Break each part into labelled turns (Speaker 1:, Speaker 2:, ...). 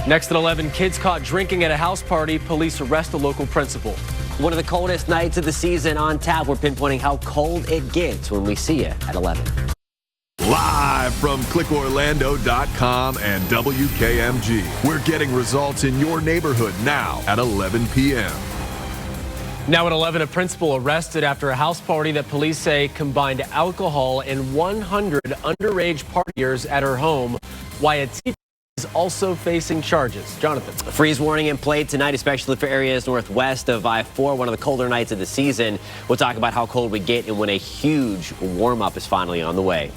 Speaker 1: Next at 11, kids caught drinking at a house party. Police arrest a local principal.
Speaker 2: One of the coldest nights of the season on tap. We're pinpointing how cold it gets when we see you at 11.
Speaker 3: Live from clickorlando.com and WKMG. We're getting results in your neighborhood now at 11 p.m.
Speaker 1: Now at 11, a principal arrested after a house party that police say combined alcohol and 100 underage partiers at her home. Why a teacher is also facing charges. Jonathan.
Speaker 2: A freeze warning in play tonight, especially for areas northwest of I-4, one of the colder nights of the season. We'll talk about how cold we get and when a huge warm-up is finally on the way.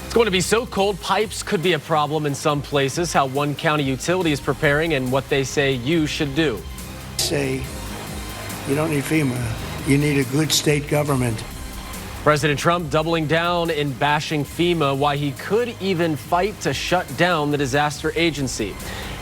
Speaker 1: It's going to be so cold, pipes could be a problem in some places. How one county utility is preparing and what they say you should do.
Speaker 4: Say, you don't need FEMA. You need a good state government.
Speaker 1: President Trump doubling down in bashing FEMA, why he could even fight to shut down the disaster agency.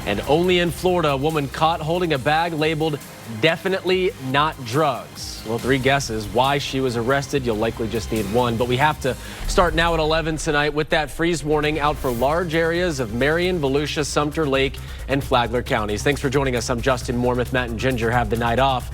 Speaker 1: And only in Florida, a woman caught holding a bag labeled "definitely not drugs." Well, 3 guesses why she was arrested. You'll likely just need one. But we have to start now at 11 tonight with that freeze warning out for large areas of Marion, Volusia, Sumter Lake, and Flagler counties. Thanks for joining us. I'm Justin Mormouth. Matt and Ginger have the night off.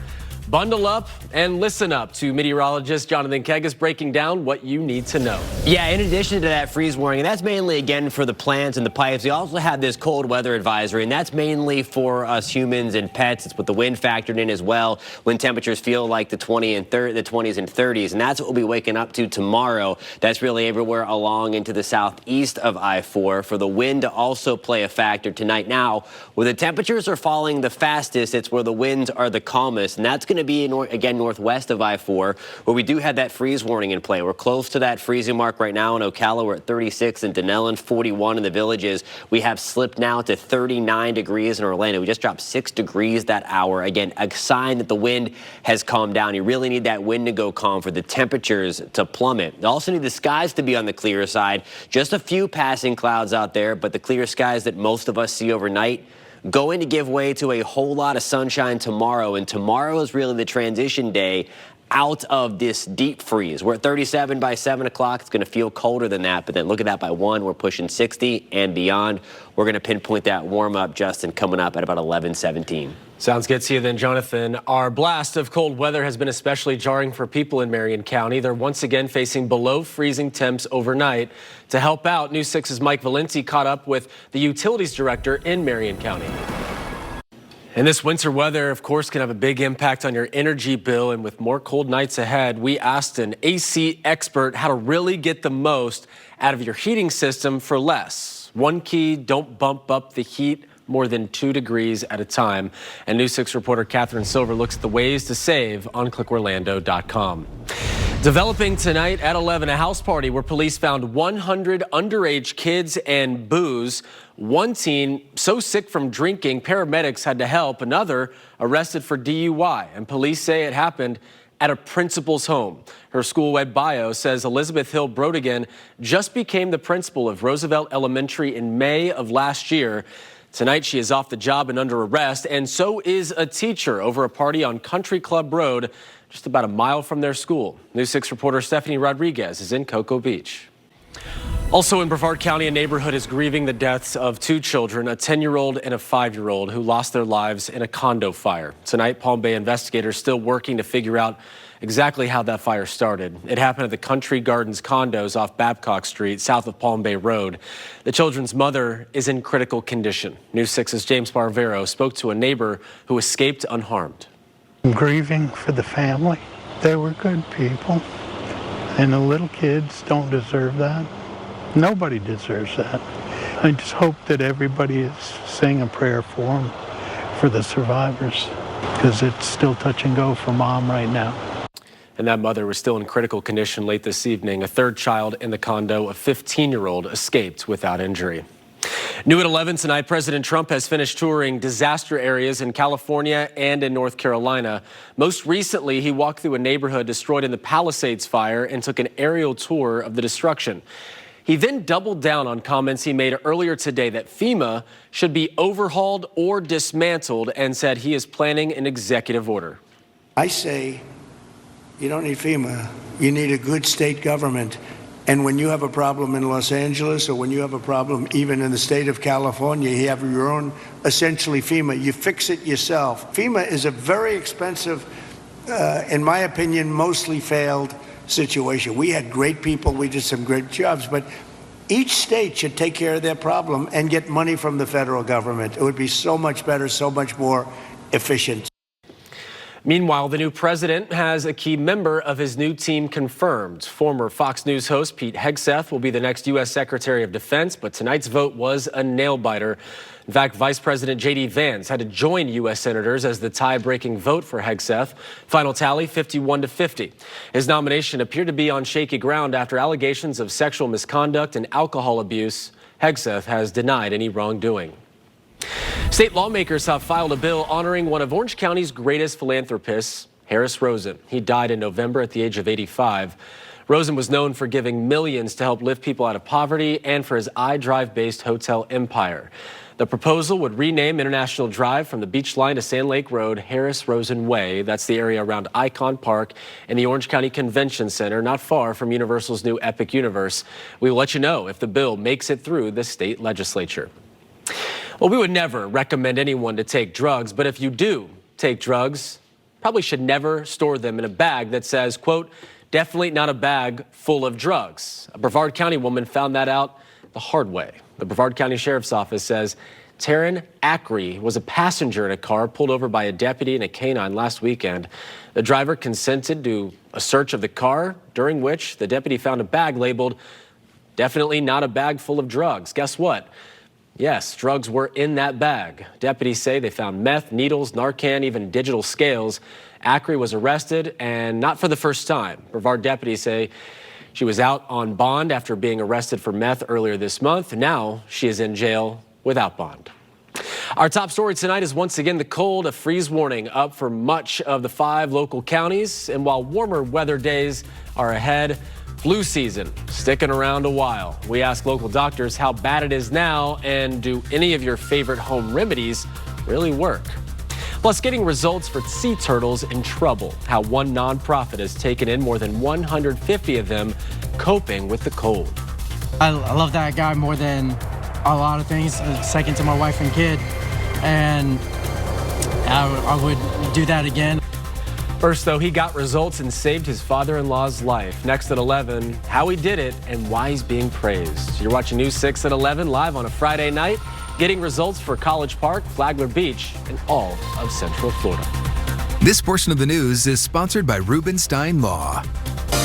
Speaker 1: Bundle up and listen up to meteorologist Jonathan Kegas breaking down what you need to know.
Speaker 2: Yeah, in addition to that freeze warning, and that's mainly, again, for the plants and the pipes, we also have this cold weather advisory, and that's mainly for us humans and pets. It's with the wind factored in as well, when temperatures feel like the 20s and 30s, and that's what we'll be waking up to tomorrow. That's really everywhere along into the southeast of I-4. For the wind to also play a factor tonight. Now, where the temperatures are falling the fastest, it's where the winds are the calmest, and that's going to be, again, northwest of I-4, where we do have that freeze warning in play. We're close to that freezing mark right now in Ocala. We're at 36 in Denellen, 41 in the Villages. We have slipped now to 39 degrees in Orlando. We just dropped 6 degrees that hour. Again, a sign that the wind has calmed down. You really need that wind to go calm for the temperatures to plummet. You also need the skies to be on the clear side. Just a few passing clouds out there, but the clear skies that most of us see overnight going to give way to a whole lot of sunshine tomorrow, and tomorrow is really the transition day out of this deep freeze. We're at 37 by 7 o'clock. It's going to feel colder than that, but then look at that by 1. We're pushing 60 and beyond. We're going to pinpoint that warm-up, Justin, coming up at about 11:17.
Speaker 1: Sounds good to you then, Jonathan. Our blast of cold weather has been especially jarring for people in Marion County. They're once again facing below freezing temps overnight. To help out, News 6's Mike Valenti caught up with the utilities director in Marion County. And this winter weather, of course, can have a big impact on your energy bill. And with more cold nights ahead, we asked an AC expert how to really get the most out of your heating system for less. One key, don't bump up the heat more than 2 degrees at a time. And News 6 reporter Catherine Silver looks at the ways to save on clickorlando.com. Developing tonight at 11, a house party where police found 100 underage kids and booze. One teen so sick from drinking, paramedics had to help. Another arrested for DUI, and police say it happened at a principal's home. Her school web bio says Elizabeth Hill Brodigan just became the principal of Roosevelt Elementary in May of last year. Tonight, she is off the job and under arrest, and so is a teacher over a party on Country Club Road, just about a mile from their school. News 6 reporter Stephanie Rodriguez is in Cocoa Beach. Also in Brevard County, a neighborhood is grieving the deaths of 2 children, a 10-year-old and a 5-year-old, who lost their lives in a condo fire. Tonight, Palm Bay investigators still working to figure out exactly how that fire started. It happened at the Country Gardens condos off Babcock Street, south of Palm Bay Road. The children's mother is in critical condition. News 6's James Barbero spoke to a neighbor who escaped unharmed.
Speaker 5: I'm grieving for the family. They were good people, and the little kids don't deserve that. Nobody deserves that. I just hope that everybody is saying a prayer for them, for the survivors, because it's still touch and go for Mom right now.
Speaker 1: And that mother was still in critical condition late this evening. A 3rd child in the condo, a 15-year-old, escaped without injury. New at 11 tonight, President Trump has finished touring disaster areas in California and in North Carolina. Most recently, he walked through a neighborhood destroyed in the Palisades fire and took an aerial tour of the destruction. He then doubled down on comments he made earlier today that FEMA should be overhauled or dismantled, and said he is planning an executive order.
Speaker 4: I say, you don't need FEMA. You need a good state government. And when you have a problem in Los Angeles, or when you have a problem even in the state of California, you have your own, essentially FEMA, you fix it yourself. FEMA is a very expensive, in my opinion, mostly failed situation. We had great people, we did some great jobs, but each state should take care of their problem and get money from the federal government. It would be so much better, so much more efficient.
Speaker 1: Meanwhile, the new president has a key member of his new team confirmed. Former Fox News host Pete Hegseth will be the next U.S. Secretary of Defense, but tonight's vote was a nail-biter. In fact, Vice President J.D. Vance had to join U.S. senators as the tie-breaking vote for Hegseth. Final tally, 51-50. His nomination appeared to be on shaky ground after allegations of sexual misconduct and alcohol abuse. Hegseth has denied any wrongdoing. State lawmakers have filed a bill honoring one of Orange County's greatest philanthropists, Harris Rosen. He died in November at the age of 85. Rosen was known for giving millions to help lift people out of poverty and for his iDrive-based hotel empire. The proposal would rename International Drive from the Beach Line to Sand Lake Road Harris Rosen Way. That's the area around Icon Park and the Orange County Convention Center, not far from Universal's new Epic Universe. We will let you know if the bill makes it through the state legislature. Well, we would never recommend anyone to take drugs, but if you do take drugs, probably should never store them in a bag that says, quote, definitely not a bag full of drugs. A Brevard County woman found that out the hard way. The Brevard County Sheriff's Office says Taryn Ackrey was a passenger in a car pulled over by a deputy and a canine last weekend. The driver consented to a search of the car, during which the deputy found a bag labeled, definitely not a bag full of drugs. Guess what? Yes, drugs were in that bag. Deputies say they found meth, needles, Narcan, even digital scales. Ackrey was arrested, and not for the first time. Brevard deputies say she was out on bond after being arrested for meth earlier this month. Now she is in jail without bond. Our top story tonight is once again the cold, a freeze warning up for much of the 5 local counties. And while warmer weather days are ahead, flu season sticking around a while. We ask local doctors how bad it is now, and do any of your favorite home remedies really work? Plus, getting results for sea turtles in trouble. How one nonprofit has taken in more than 150 of them coping with the cold.
Speaker 6: I love that guy more than a lot of things, second to my wife and kid, and I would do that again.
Speaker 1: First, though, he got results and saved his father-in-law's life. Next at 11, how he did it and why he's being praised. You're watching News 6 at 11 live on a Friday night, getting results for College Park, Flagler Beach, and all of Central Florida.
Speaker 7: This portion of the news is sponsored by Rubenstein Law.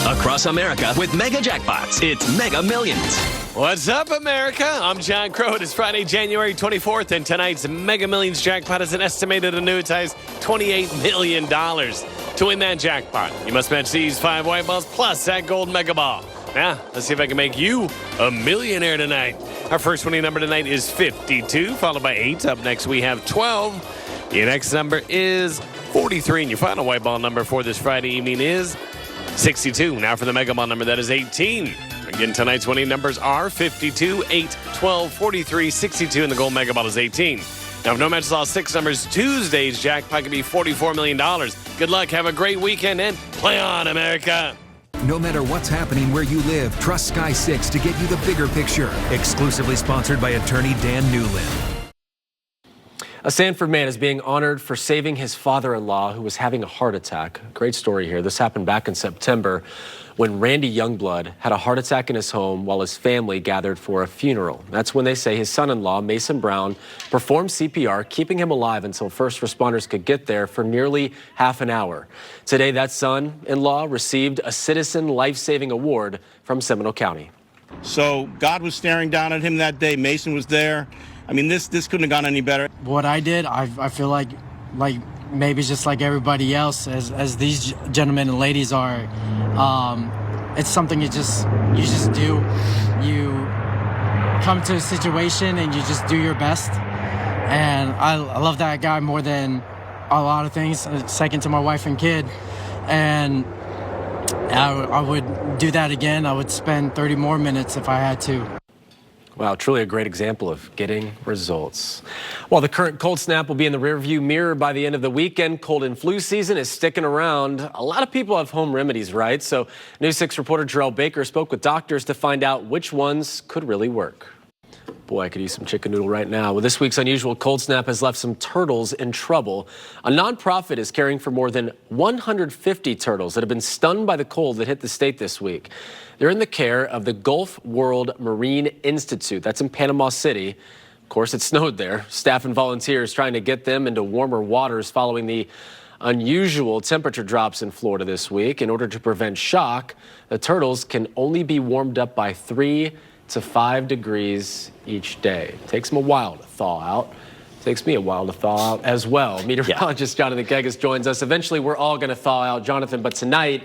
Speaker 8: Across America with mega jackpots, it's Mega Millions.
Speaker 9: What's up, America? I'm John Crow. It is Friday, January 24th, and tonight's Mega Millions jackpot is an estimated annuitized $28 million. To win that jackpot, you must match these 5 white balls plus that gold mega ball. Now, let's see if I can make you a millionaire tonight. Our first winning number tonight is 52, followed by 8. Up next, we have 12. Your next number is 43, and your final white ball number for this Friday evening is 62. Now for the mega ball number, that is 18. Again, tonight's winning numbers are 52, 8, 12, 43, 62, and the gold mega ball is 18. Now, if no matches all 6 numbers, Tuesday's jackpot could be $44 million. Good luck, have a great weekend, and play on, America.
Speaker 7: No matter what's happening where you live, trust Sky 6 to get you the bigger picture. Exclusively sponsored by attorney Dan Newland.
Speaker 1: A Sanford man is being honored for saving his father-in-law who was having a heart attack. Great story here. This happened back in September when Randy Youngblood had a heart attack in his home while his family gathered for a funeral. That's when they say his son-in-law, Mason Brown, performed CPR, keeping him alive until first responders could get there for nearly half an hour. Today, that son-in-law received a Citizen Life-Saving Award from Seminole County.
Speaker 10: So God was staring down at him that day. Mason was there. I mean, this couldn't have gone any better.
Speaker 6: What I did, I feel like maybe just like everybody else, as these gentlemen and ladies are, it's something you just do. You come to a situation and you just do your best. And I love that guy more than a lot of things, second to my wife and kid. And I would do that again. I would spend 30 more minutes if I had to.
Speaker 1: Wow, truly a great example of getting results. While the current cold snap will be in the rearview mirror by the end of the weekend, cold and flu season is sticking around. A lot of people have home remedies, right? So News 6 reporter Jarrell Baker spoke with doctors to find out which ones could really work. Boy, I could use some chicken noodle right now. Well, this week's unusual cold snap has left some turtles in trouble. A nonprofit is caring for more than 150 turtles that have been stunned by the cold that hit the state this week. They're in the care of the Gulf World Marine Institute. That's in Panama City. Of course, it snowed there. Staff and volunteers trying to get them into warmer waters following the unusual temperature drops in Florida this week. In order to prevent shock, the turtles can only be warmed up by 3 to 5 degrees each day. Takes them a while to thaw out. Takes me a while to thaw out as well. Meteorologist Jonathan Kegas joins us. Eventually, we're all going to thaw out, Jonathan, but tonight,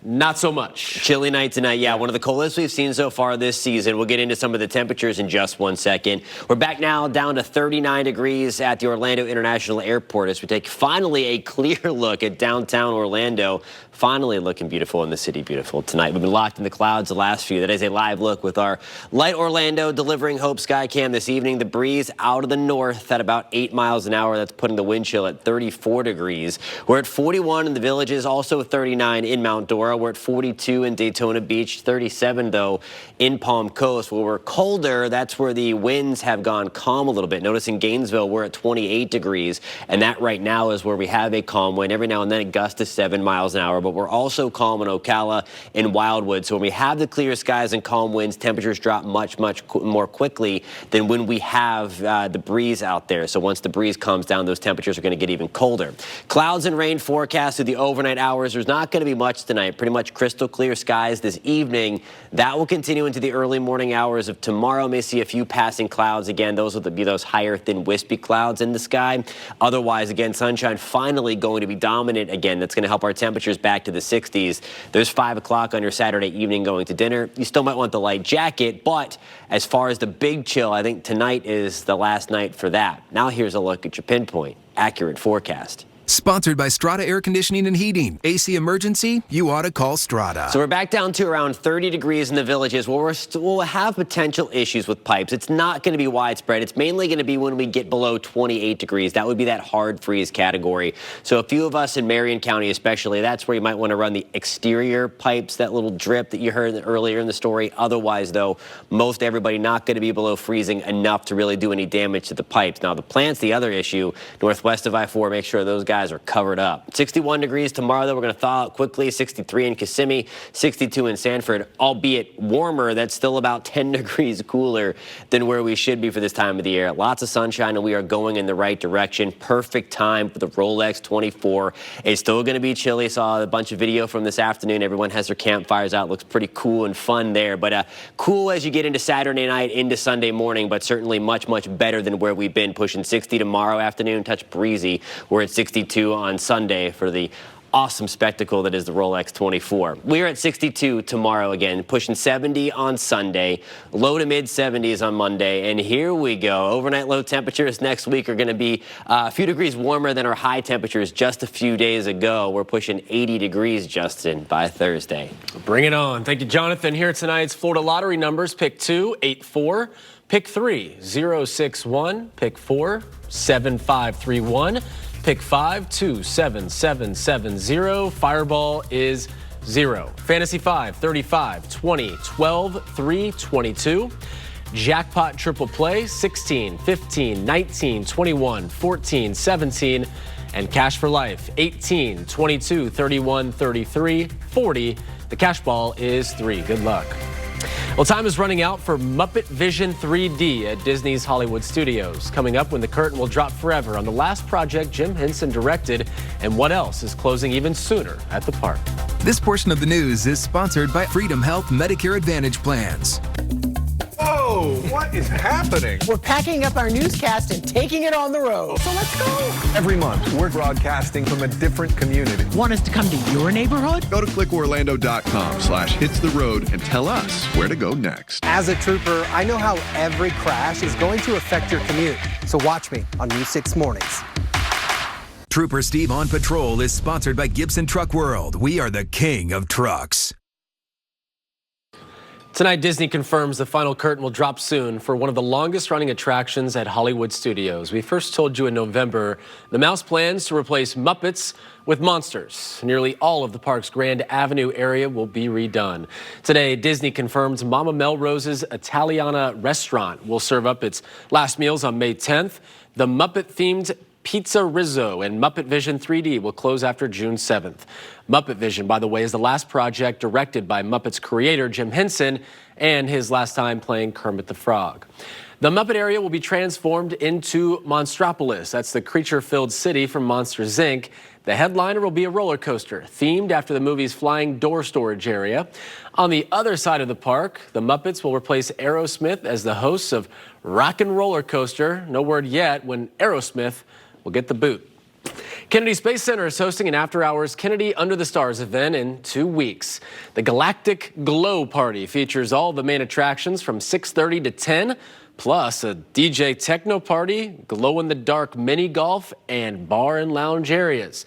Speaker 1: not so much.
Speaker 2: Chilly night tonight, yeah, one of the coldest we've seen so far this season. We'll get into some of the temperatures in just 1 second. We're back now down to 39 degrees at the Orlando International Airport as we take finally a clear look at downtown Orlando. Finally looking beautiful in the city, beautiful tonight. We've been locked in the clouds the last few. That is a live look with our Light Orlando delivering Hope Skycam this evening. The breeze out of the north at about 8 miles an hour. That's putting the wind chill at 34 degrees. We're at 41 in the Villages, also 39 in Mount Dora. We're at 42 in Daytona Beach, 37 though in Palm Coast. Where we're colder, that's where the winds have gone calm a little bit. Notice in Gainesville, we're at 28 degrees, and that right now is where we have a calm wind. Every now and then it gusts to 7 miles an hour. But we're also calm in Ocala and Wildwood. So when we have the clear skies and calm winds, temperatures drop much more quickly than when we have the breeze out there. So once the breeze calms down, those temperatures are going to get even colder. Clouds and rain forecast through the overnight hours. There's not going to be much tonight. Pretty much crystal clear skies this evening. That will continue into the early morning hours of tomorrow. May see a few passing clouds. Again, those will be those higher, thin, wispy clouds in the sky. Otherwise, again, sunshine finally going to be dominant again. That's going to help our temperatures back to the 60s. There's 5 o'clock on your Saturday evening going to dinner. You still might want the light jacket, but as far as the big chill, I think tonight is the last night for that. Now here's a look at your pinpoint accurate forecast.
Speaker 7: Sponsored by Strata Air Conditioning and Heating. AC emergency? You ought to call Strata.
Speaker 2: So we're back down to around 30 degrees in the Villages. Well, we'll have potential issues with pipes. It's not going to be widespread. It's mainly going to be when we get below 28 degrees. That would be that hard freeze category. So a few of us in Marion County especially, that's where you might want to run the exterior pipes, that little drip that you heard earlier in the story. Otherwise, though, most everybody not going to be below freezing enough to really do any damage to the pipes. Now, the plants, the other issue, northwest of I-4, make sure those guys are covered up. 61 degrees tomorrow, though. We're going to thaw out quickly. 63 in Kissimmee, 62 in Sanford, albeit warmer. That's still about 10 degrees cooler than where we should be for this time of the year. Lots of sunshine, and we are going in the right direction. Perfect time for the Rolex 24. It's still going to be chilly. Saw a bunch of video from this afternoon. Everyone has their campfires out. Looks pretty cool and fun there. But cool as you get into Saturday night, into Sunday morning, but certainly much better than where we've been. Pushing 60 tomorrow afternoon, touch breezy. We're at 62 on Sunday for the awesome spectacle that is the Rolex 24. We're at 62 tomorrow again, pushing 70 on Sunday, low to mid 70s on Monday, and here we go. Overnight low temperatures next week are going to be a few degrees warmer than our high temperatures just a few days ago. We're pushing 80 degrees, Justin, by Thursday.
Speaker 1: Bring it on. Thank you, Jonathan. Here are tonight's Florida lottery numbers. Pick 2, 8-4. Pick 3, 061. Pick 4, 7531. Pick 5, 27770. Fireball is 0. Fantasy 5, 35, 20, 12, 3, 22. Jackpot triple play, 16, 15, 19, 21, 14, 17. And cash for life, 18, 22, 31, 33, 40. The cash ball is 3. Good luck. Well, time is running out for Muppet Vision 3D at Disney's Hollywood Studios. Coming up when the curtain will drop forever on the last project Jim Henson directed, and what else is closing even sooner at the park.
Speaker 7: This portion of the news is sponsored by Freedom Health Medicare Advantage Plans.
Speaker 11: Whoa, what is happening?
Speaker 12: We're packing up our newscast and taking it on the road. So let's go.
Speaker 11: Every month, we're broadcasting from a different community.
Speaker 12: Want us to come to your neighborhood?
Speaker 3: Go to clickorlando.com/hitstheroad and tell us where to go next.
Speaker 12: As a trooper, I know how every crash is going to affect your commute. So watch me on News 6 Mornings.
Speaker 7: Trooper Steve on Patrol is sponsored by Gibson Truck World. We are the king of trucks.
Speaker 1: Tonight, Disney confirms the final curtain will drop soon for one of the longest-running attractions at Hollywood Studios. We first told you in November the Mouse plans to replace Muppets with monsters. Nearly all of the park's Grand Avenue area will be redone. Today, Disney confirms Mama Melrose's Italiana restaurant will serve up its last meals on May 10th. The Muppet-themed Pizza Rizzo and Muppet Vision 3D will close after June 7th. Muppet Vision, by the way, is the last project directed by Muppets creator Jim Henson and his last time playing Kermit the Frog. The Muppet area will be transformed into Monstropolis. That's the creature-filled city from Monsters, Inc. The headliner will be a roller coaster themed after the movie's flying door storage area. On the other side of the park, the Muppets will replace Aerosmith as the hosts of Rock and Roller Coaster. No word yet when Aerosmith will get the boot. Kennedy Space Center is hosting an after-hours Kennedy Under the Stars event in 2 weeks. The Galactic Glow Party features all the main attractions from 6:30 to 10, plus a DJ techno party, glow-in-the-dark mini golf, and bar and lounge areas.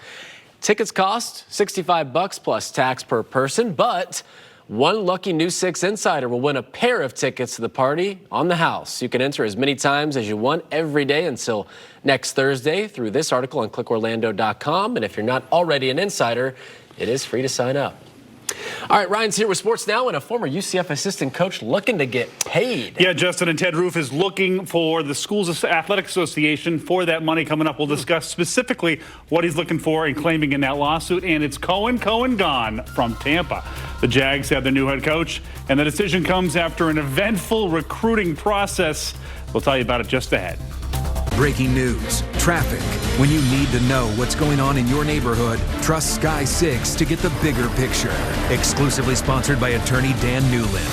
Speaker 1: Tickets cost $65 plus tax per person, but one lucky New 6 insider will win a pair of tickets to the party on the house. You can enter as many times as you want every day until next Thursday through this article on clickorlando.com. And if you're not already an insider, it is free to sign up. All right, Ryan's here with Sports Now and a former UCF assistant coach looking to get paid.
Speaker 13: Yeah, Justin, and Ted Roof is looking for the Schools Athletic Association for that money coming up. We'll discuss specifically what he's looking for and claiming in that lawsuit. And it's Cohen gone from Tampa. The Jags have their new head coach, and the decision comes after an eventful recruiting process. We'll tell you about it just ahead.
Speaker 7: Breaking news, traffic. When you need to know what's going on in your neighborhood, trust Sky 6 to get the bigger picture. Exclusively sponsored by attorney Dan Newland.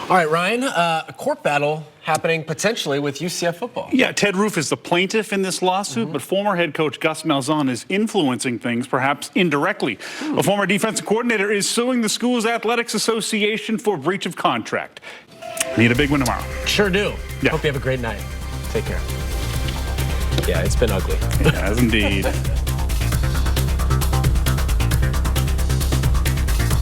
Speaker 1: All right, Ryan, a court battle happening potentially with UCF football.
Speaker 13: Yeah, Ted Roof is the plaintiff in this lawsuit, but former head coach Gus Malzahn is influencing things, perhaps indirectly. A former defensive coordinator is suing the Schools Athletics Association for breach of contract. Need a big one tomorrow.
Speaker 1: Sure do.
Speaker 13: Yeah.
Speaker 1: Hope you have a great night. Take care. Yeah, it's been ugly.
Speaker 13: It has indeed.